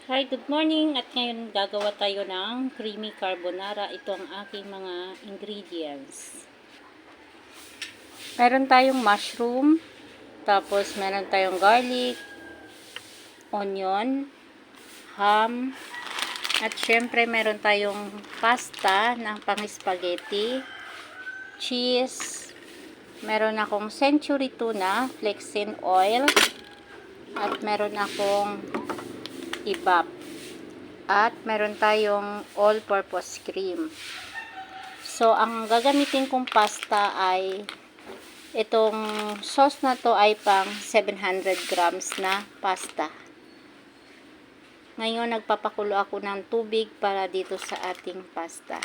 Hi, good morning! At ngayon gagawa tayo ng creamy carbonara. Ito ang aking mga ingredients. Meron tayong mushroom, tapos meron tayong garlic, onion, ham, at syempre meron tayong pasta ng pang-spaghetti, cheese, meron akong century tuna, flaxseed oil, at meron akong ibap. At meron tayong all-purpose cream. So, ang gagamitin kong pasta ay itong sauce na to ay pang 700 grams na pasta. Ngayon, nagpapakulo ako ng tubig para dito sa ating pasta.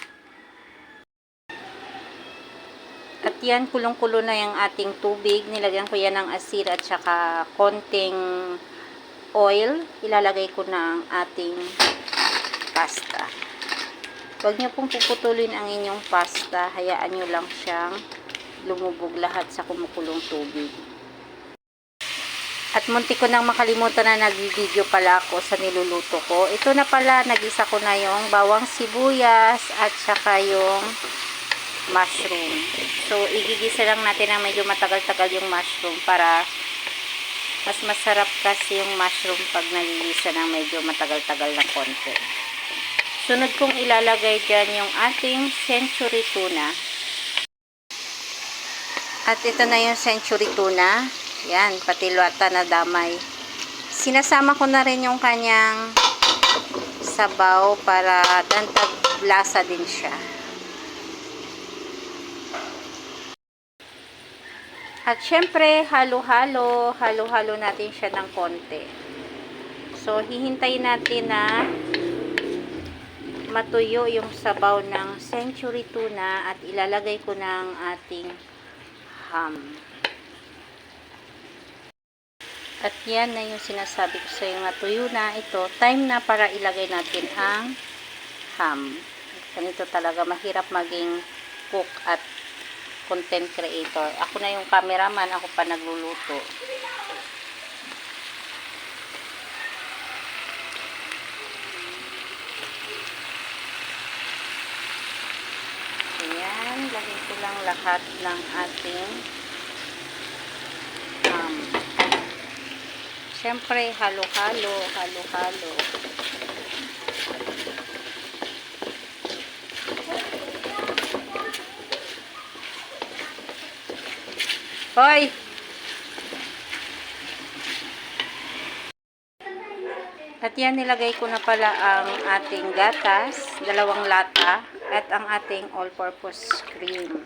At yan, kulong-kulo na yung ating tubig. Nilagyan ko yan ng asin at saka konting oil. Ilalagay ko na ang ating pasta. Huwag nyo pong puputulin ang inyong pasta. Hayaan nyo lang siyang lumubog lahat sa kumukulong tubig. At muntik ko nang makalimutan na nag-video pala ako sa niluluto ko. Ito na pala, nagisa ko na yung bawang sibuyas at saka yung mushroom. So, igigisa lang natin ng medyo matagal-tagal yung mushroom para mas masarap kasi yung mushroom pag nagigisa ng medyo matagal-tagal na konti. Sunod kong ilalagay dyan yung ating century tuna. At ito na yung century tuna. Yan, pati lata na damay. Sinasama ko na rin yung kanyang sabaw para dantag lasa din siya. At syempre, halo-halo natin siya ng konti. So, hihintayin natin na matuyo yung sabaw ng century tuna at ilalagay ko ng ating ham. At yan na yung sinasabi ko sa yung matuyo na ito. Time na para ilagay natin ang ham. Ganito talaga, mahirap maging cook at content creator. Ako na yung cameraman, ako pa nagluluto. Ayan, lagay ko lang lahat ng ating syempre, halo-halo. Hoy! At yan, nilagay ko na pala ang ating gatas, 2 lata, at ang ating all-purpose cream.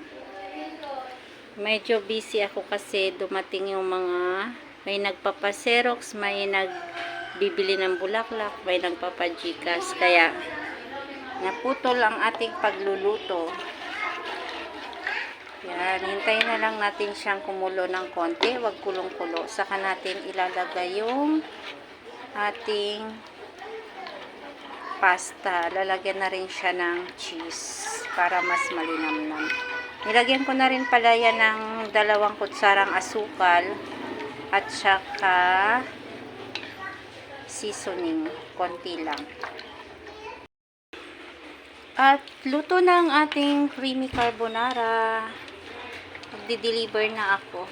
Medyo busy ako kasi dumating yung mga, may nagpapaserox, may nagbibili ng bulaklak, may nagpapajikas, kaya naputol ang ating pagluluto. Yan, hintayin na lang natin siyang kumulo ng konti, wag kulong-kulo. Saka natin ilalagay yung ating pasta. Lalagyan na rin siya ng cheese para mas malinamnam. Nilagyan ko na rin pala yan ng 2 kutsarang asukal at saka seasoning, konti lang. At luto na ang ating creamy carbonara. Magdi-deliver na ako.